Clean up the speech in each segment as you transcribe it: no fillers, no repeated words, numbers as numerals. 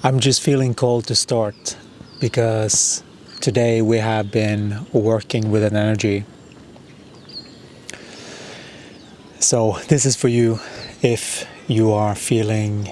I'm just feeling called to start because today we have been working with an energy. So this is for you if you are feeling,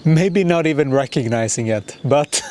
maybe not even recognizing it, but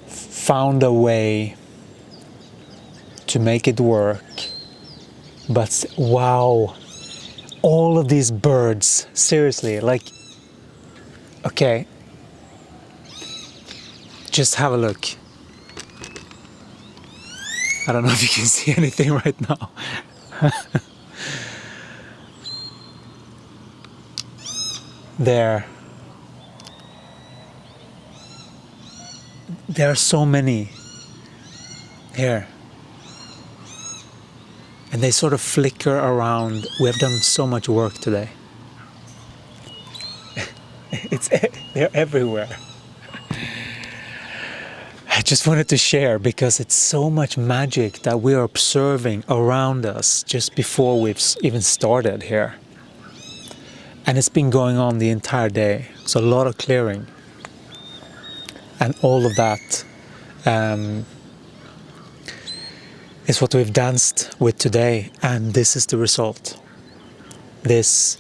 found a way to make it work. But wow, all of these birds, seriously, like, okay, just have a look. I don't know if you can see anything right now. There are so many here. And they sort of flicker around. We have done so much work today. They're everywhere. I just wanted to share because it's so much magic that we are observing around us just before we've even started here. And it's been going on the entire day. So a lot of clearing. And all of that is what we've danced with today, and this is the result. This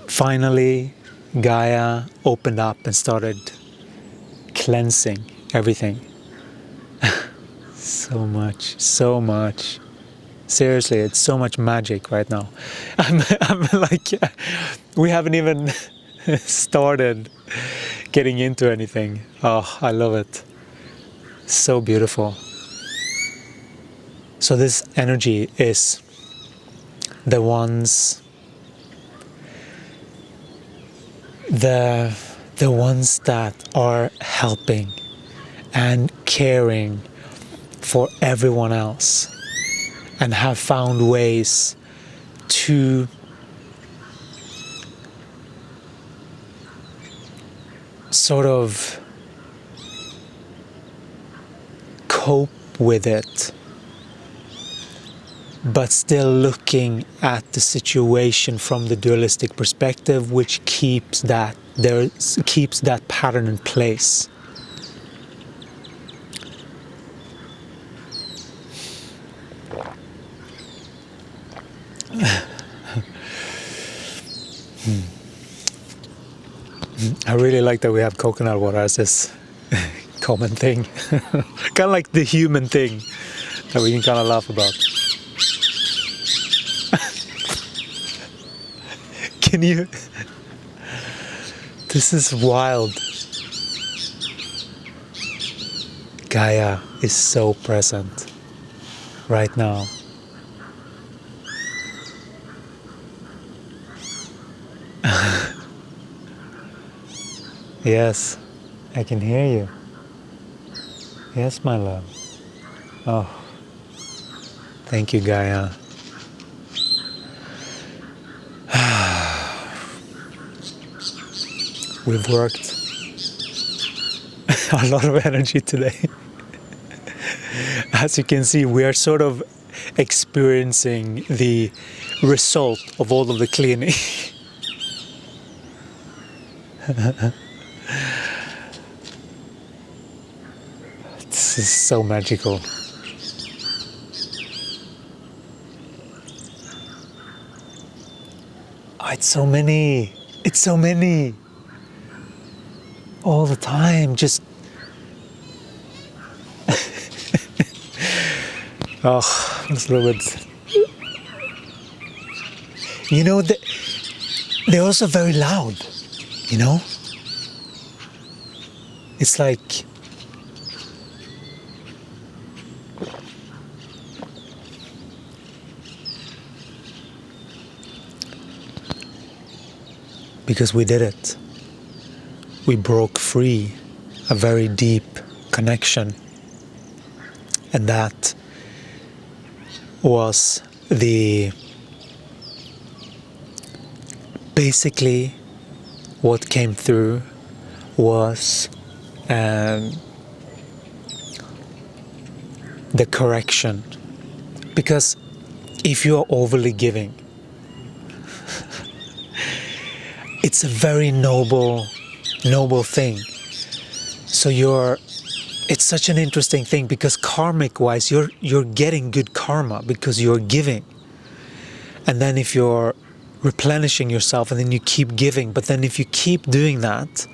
finally Gaia opened up and started cleansing everything. So much. Seriously, it's so much magic right now. I'm like, we haven't even started getting into anything. Oh, I love it. So beautiful. So this energy is the ones that are helping and caring for everyone else and have found ways to sort of cope with it, but still looking at the situation from the dualistic perspective, which keeps that pattern in place. I really like that we have coconut water as this common thing. Kind of like the human thing that we can kind of laugh about. Can you? This is wild. Gaia is so present right now. Yes, I can hear you. Yes, my love. Oh, thank you, Gaia. We've worked a lot of energy today. As you can see, we are sort of experiencing the result of all of the cleaning. This is so magical. Oh, it's so many. It's so many. All the time, just oh, it's a little bit. You know, they're also very loud. You know, it's like because we did it. We broke free a very deep connection, and that was basically what came through was the correction. Because if you are overly giving, it's a very noble thing. So it's such an interesting thing, because karmic wise you're getting good karma because you're giving. And then if you're replenishing yourself and then you keep giving, but then if you keep doing that,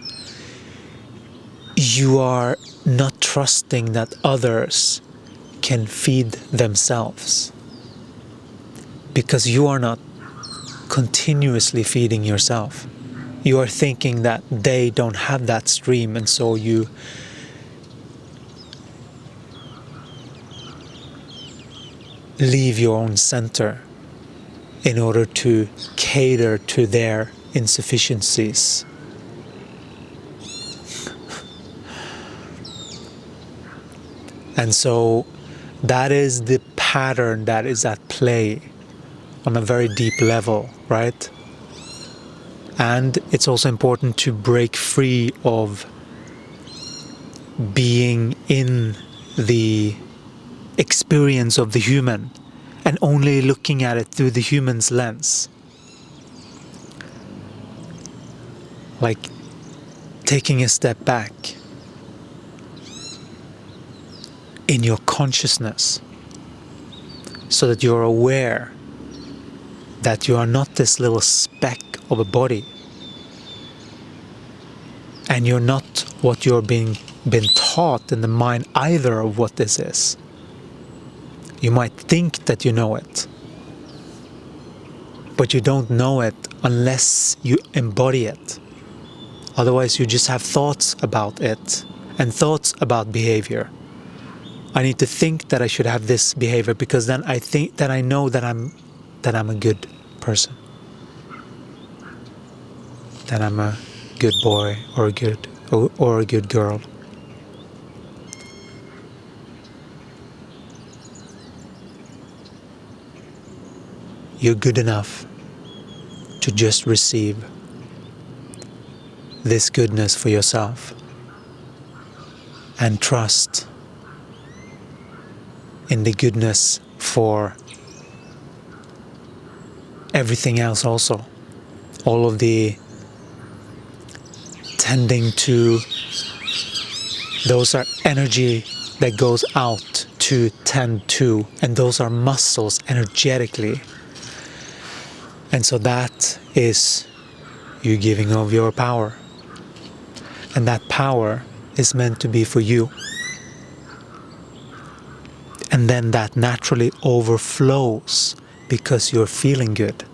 you are not trusting that others can feed themselves, because you are not continuously feeding yourself. You are thinking that they don't have that stream, and so you leave your own center in order to cater to their insufficiencies. And so that is the pattern that is at play on a very deep level, right? And it's also important to break free of being in the experience of the human and only looking at it through the human's lens. Like taking a step back in your consciousness, so that you're aware that you are not this little speck of a body, and you're not what you're been taught in the mind either of what this is. You might think that you know it, but you don't know it unless you embody it. Otherwise you just have thoughts about it and thoughts about behavior. I need to think that I should have this behavior because then I think that I know that I'm a good person, that I'm a good boy or a good girl. You're good enough to just receive this goodness for yourself and trust in the goodness for everything else also. All of the tending to, those are energy that goes out to tend to, and those are muscles energetically. And so that is you giving of your power. And that power is meant to be for you. And then that naturally overflows because you're feeling good.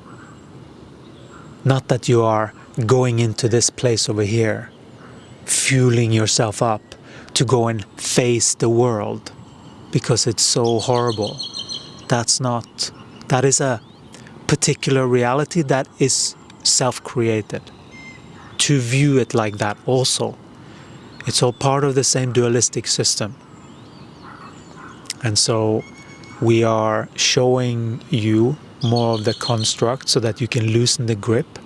Not that you are going into this place over here, fueling yourself up to go and face the world because it's so horrible. That is a particular reality that is self-created. To view it like that also, it's all part of the same dualistic system. And so we are showing you more of the construct so that you can loosen the grip,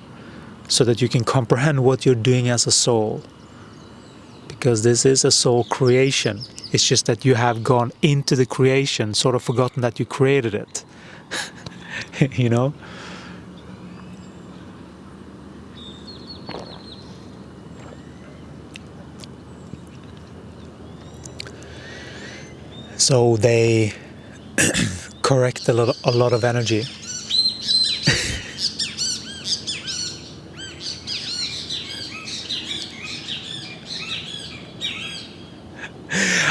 so that you can comprehend what you're doing as a soul. Because this is a soul creation. It's just that you have gone into the creation, sort of forgotten that you created it. You know? So they correct a lot of energy.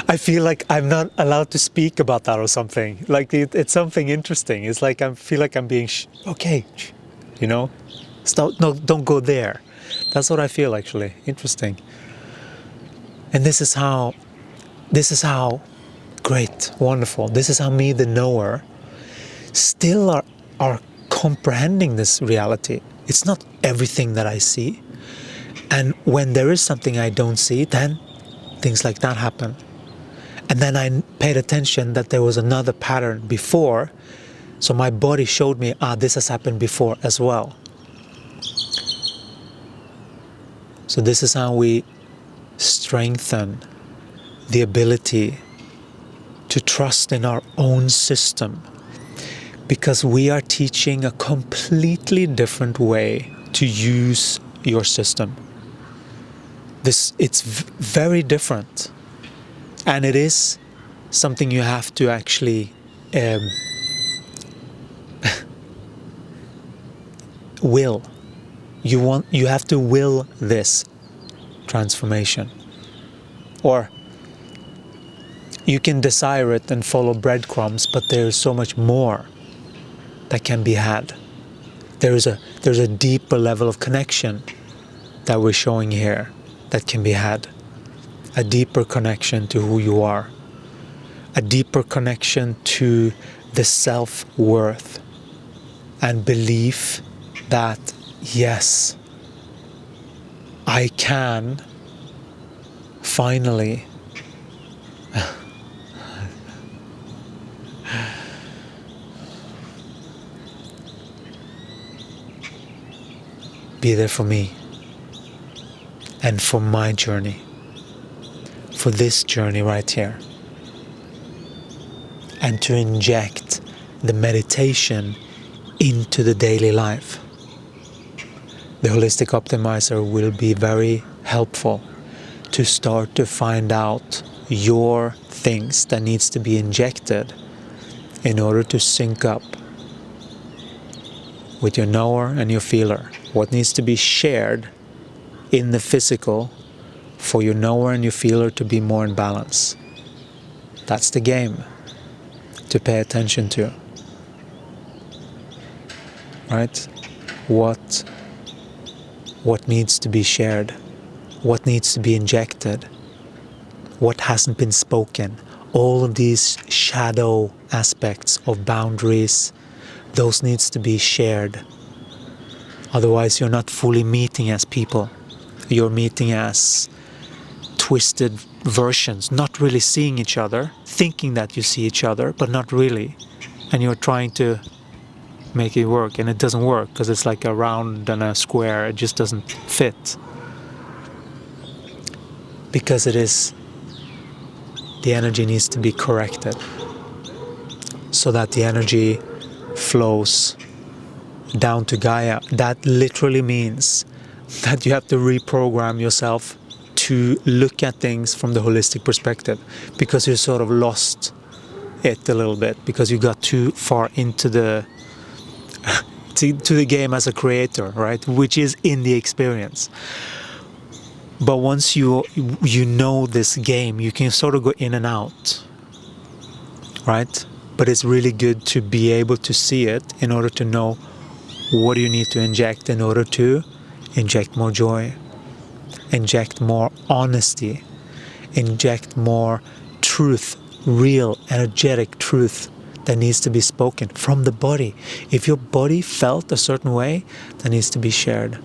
I feel like I'm not allowed to speak about that or something. Like it's something interesting. It's like I feel like I'm being okay, you know. Stop! No, don't go there. That's what I feel actually. Interesting. And this is how great, wonderful. This is how me, the knower, still are comprehending this reality. It's not everything that I see. And when there is something I don't see, then things like that happen. And then I paid attention that there was another pattern before. So my body showed me, this has happened before as well. So this is how we strengthen the ability to trust in our own system, because we are teaching a completely different way to use your system. It's very different, and it is something you have to actually will. You have to will this transformation, or you can desire it and follow breadcrumbs, but there is so much more that can be had. There's a deeper level of connection that we're showing here that can be had. A deeper connection to who you are. A deeper connection to the self-worth and belief that, yes, I can finally be there for me and for my journey, for this journey right here, and to inject the meditation into the daily life. The Holistic Optimizer will be very helpful to start to find out your things that needs to be injected in order to sync up with your knower and your feeler. What needs to be shared in the physical for your knower and your feeler to be more in balance. That's the game to pay attention to. Right? What needs to be shared? What needs to be injected? What hasn't been spoken? All of these shadow aspects of boundaries, those needs to be shared. Otherwise you're not fully meeting as people. You're meeting as twisted versions, not really seeing each other, thinking that you see each other, but not really. And you're trying to make it work, and it doesn't work because it's like a round and a square. It just doesn't fit. Because the energy needs to be corrected so that the energy flows down to Gaia. That literally means that you have to reprogram yourself to look at things from the holistic perspective, because you sort of lost it a little bit because you got too far into the to the game as a creator, right? Which is in the experience. But once you know this game, you can sort of go in and out, right? But it's really good to be able to see it in order to know what do you need to inject in order to inject more joy, inject more honesty, inject more truth, real, energetic truth that needs to be spoken from the body. If your body felt a certain way, that needs to be shared.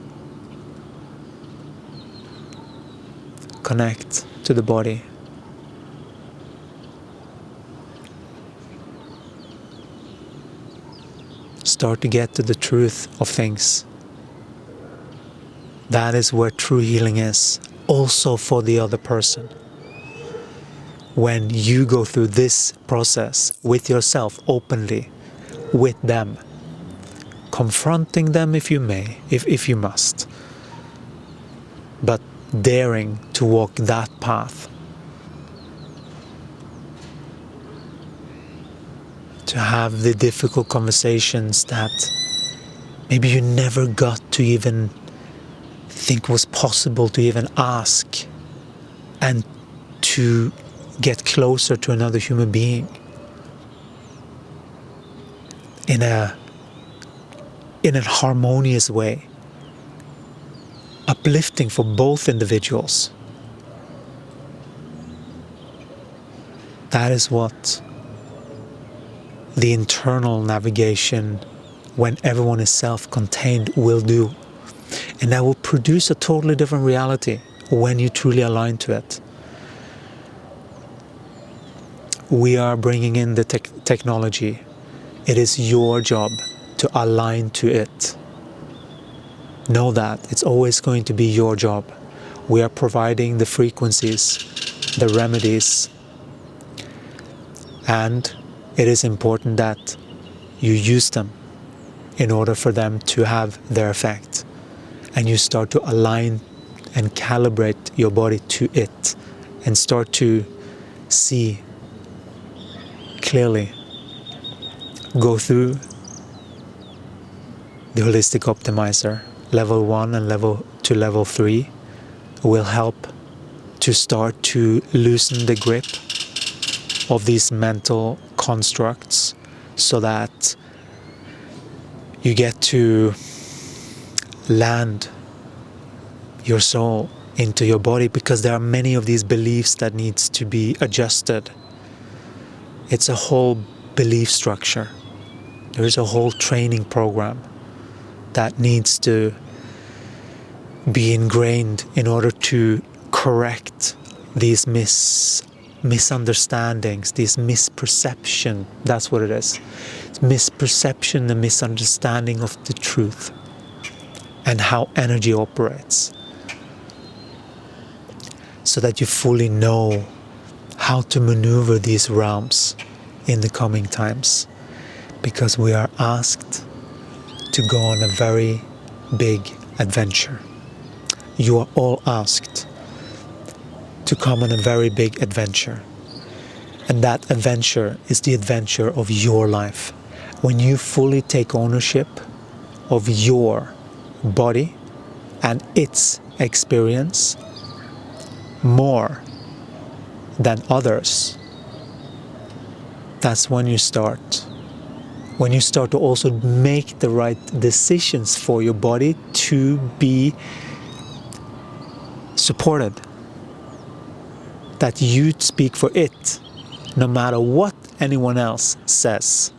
Connect to the body. Start to get to the truth of things. That is where true healing is, also for the other person. When you go through this process with yourself openly, with them, confronting them if you may, if you must, but daring to walk that path, to have the difficult conversations that maybe you never got to even think was possible to even ask, and to get closer to another human being in a harmonious way, uplifting for both individuals. That is what the internal navigation, when everyone is self-contained, will do. And that will produce a totally different reality when you truly align to it. We are bringing in the technology. It is your job to align to it. Know that it's always going to be your job. We are providing the frequencies, the remedies, and it is important that you use them in order for them to have their effect. and you start to align and calibrate your body to it and start to see clearly, go through the holistic optimizer level 1 and level 3 will help to start to loosen the grip of these mental constructs so that you get to land your soul into your body, because there are many of these beliefs that needs to be adjusted. It's a whole belief structure. There is a whole training program that needs to be ingrained in order to correct these misunderstandings, these misperception. That's what it is. It's misperception, the misunderstanding of the truth and how energy operates, so that you fully know how to maneuver these realms in the coming times, because we are asked to go on a very big adventure. You are all asked to come on a very big adventure. And that adventure is the adventure of your life. When you fully take ownership of your body and its experience more than others, that's when you start. When you start to also make the right decisions for your body to be supported. That you speak for it, no matter what anyone else says.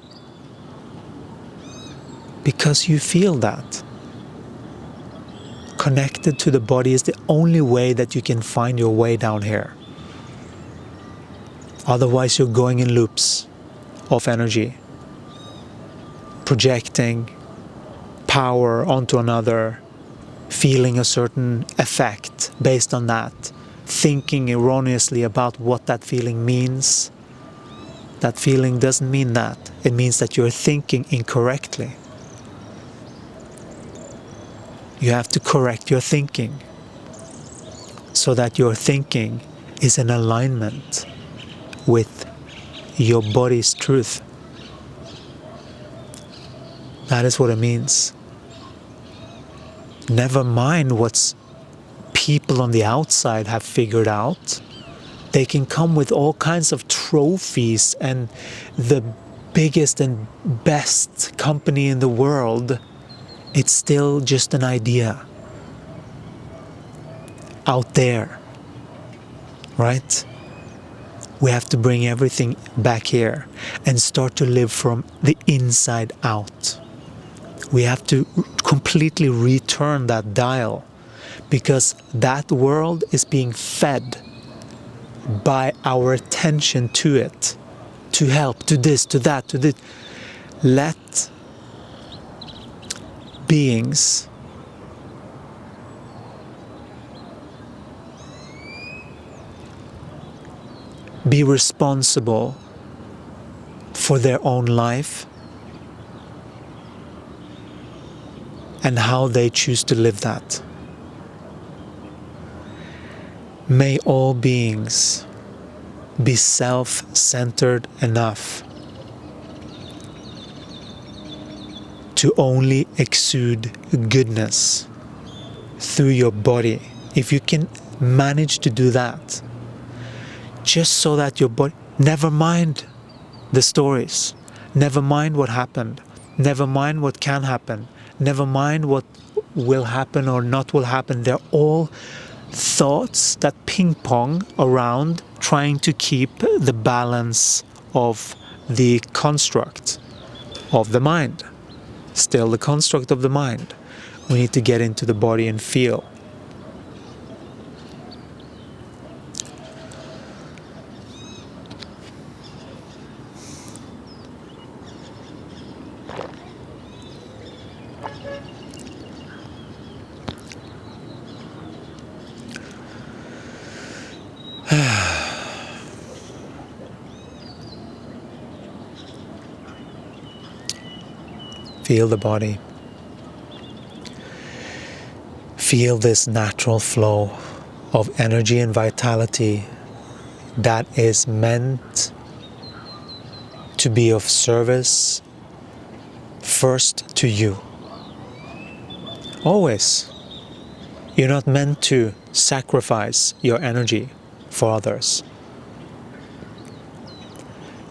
Because you feel that. Connected to the body is the only way that you can find your way down here. Otherwise you're going in loops of energy, projecting power onto another, feeling a certain effect based on that, thinking erroneously about what that feeling means. That feeling doesn't mean that. It means that you're thinking incorrectly. You have to correct your thinking so that your thinking is in alignment with your body's truth. That is what it means. Never mind what people on the outside have figured out. They can come with all kinds of trophies and the biggest and best company in the world. It's still just an idea out there, right? We have to bring everything back here and start to live from the inside out. We have to completely return that dial, because that world is being fed by our attention to it, to help, to this, to that, to this. Let beings be responsible for their own life and how they choose to live that. May all beings be self-centered enough to only exude goodness through your body. If you can manage to do that, just so that your body, never mind the stories, never mind what happened, never mind what can happen, never mind what will happen or not will happen. They're all thoughts that ping pong around, trying to keep the balance of the construct of the mind. Still the construct of the mind. We need to get into the body and feel. Feel the body. feel this natural flow of energy and vitality that is meant to be of service first to you. Always. You're not meant to sacrifice your energy for others.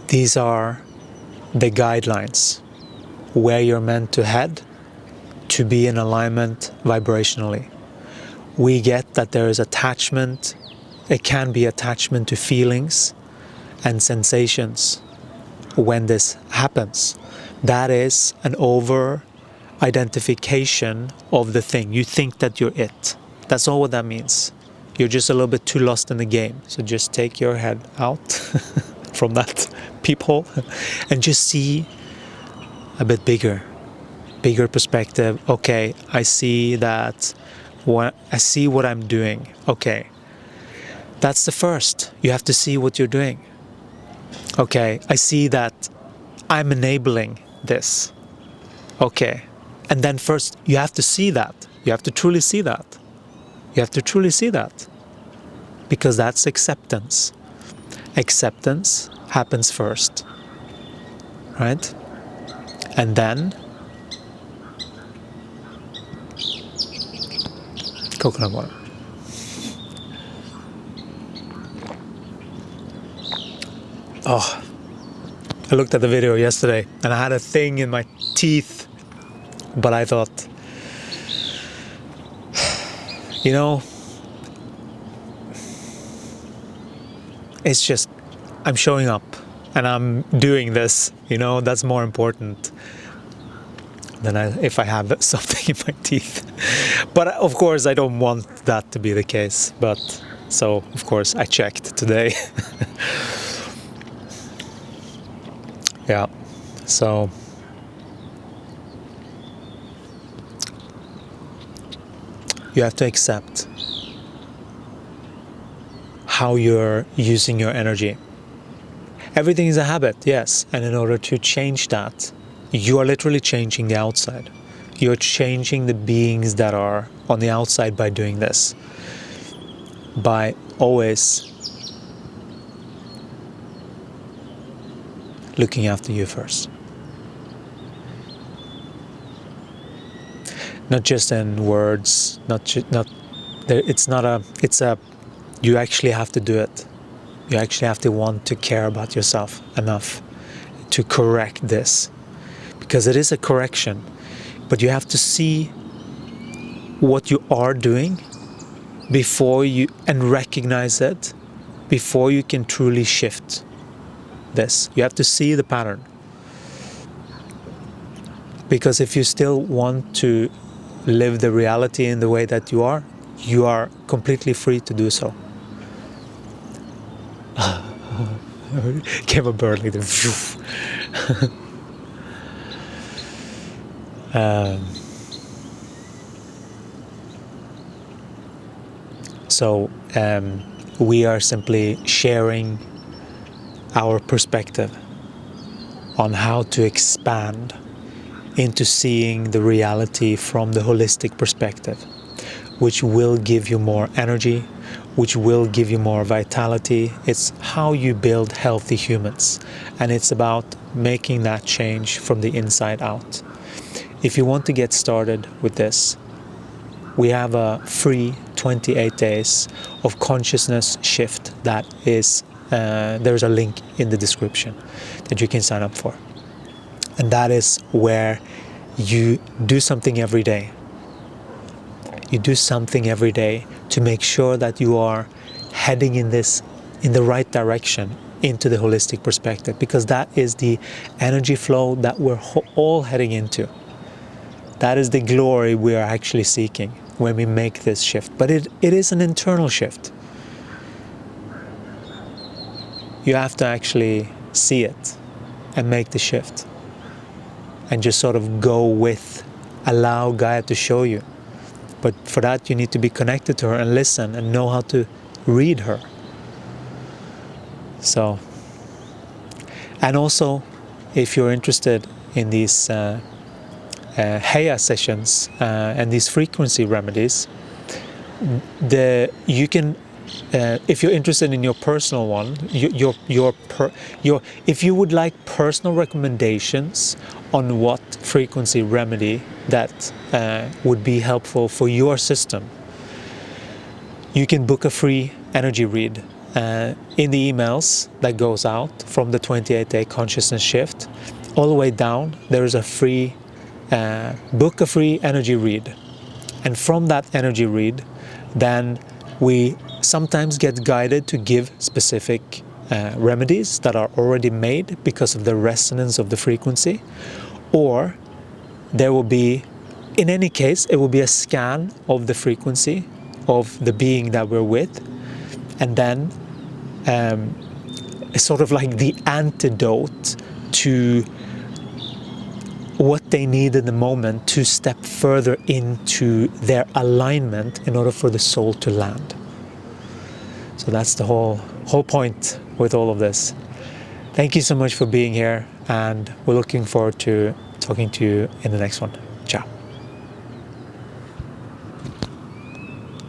These are the guidelines where you're meant to head to be in alignment vibrationally. We get that there is attachment. It can be attachment to feelings and sensations when this happens. That is an over-identification of the thing. You think that you're it. That's all what that means. You're just a little bit too lost in the game. So just take your head out from that peephole and just see a bit bigger perspective. Okay, I see that. I see what I'm doing. Okay, that's the first. You have to see what you're doing. Okay, I see that I'm enabling this. Okay, and then first you have to see that. You have to truly see that. You have to truly see that. Because that's acceptance. Acceptance happens first. Right? And then coconut water. Oh, I looked at the video yesterday and I had a thing in my teeth, but I thought, you know, it's just, I'm showing up and I'm doing this, you know, that's more important than if I have something in my teeth. But of course, I don't want that to be the case. But so, of course, I checked today. Yeah, so you have to accept how you're using your energy. Everything is a habit, yes, and in order to change that, you are literally changing the outside. You're changing the beings that are on the outside by doing this. By always looking after you first. Not just in words, you actually have to do it. You actually have to want to care about yourself enough to correct this. Because it is a correction, but you have to see what you are doing and recognize it before you can truly shift this. You have to see the pattern. Because if you still want to live the reality in the way that you are completely free to do so. Came a bird like this. So we are simply sharing our perspective on how to expand into seeing the reality from the holistic perspective, which will give you more energy, which will give you more vitality. It's how you build healthy humans, and it's about making that change from the inside out. If you want to get started with this, we have a free 28 days of consciousness shift that is, there's a link in the description that you can sign up for. And that is where you do something every day. You do something every day to make sure that you are heading in the right direction into the holistic perspective, because that is the energy flow that we're all heading into. That is the glory we are actually seeking when we make this shift. But it is an internal shift. You have to actually see it and make the shift. And just sort of allow Gaia to show you. But for that, you need to be connected to her and listen and know how to read her. So, and also, if you're interested in these Gaia sessions and these frequency remedies, you can, if you're interested in your personal one, if you would like personal recommendations on what frequency remedy that would be helpful for your system, you can book a free energy read. In the emails that goes out from the 28-day consciousness shift, all the way down, there is a free, book a free energy read. And from that energy read, then we sometimes get guided to give specific remedies that are already made because of the resonance of the frequency. Or there will be, in any case, it will be a scan of the frequency of the being that we're with. And then it's sort of like the antidote to what they need in the moment to step further into their alignment in order for the soul to land. So that's the whole point with all of this. Thank you so much for being here, and we're looking forward to talking to you in the next one. Ciao.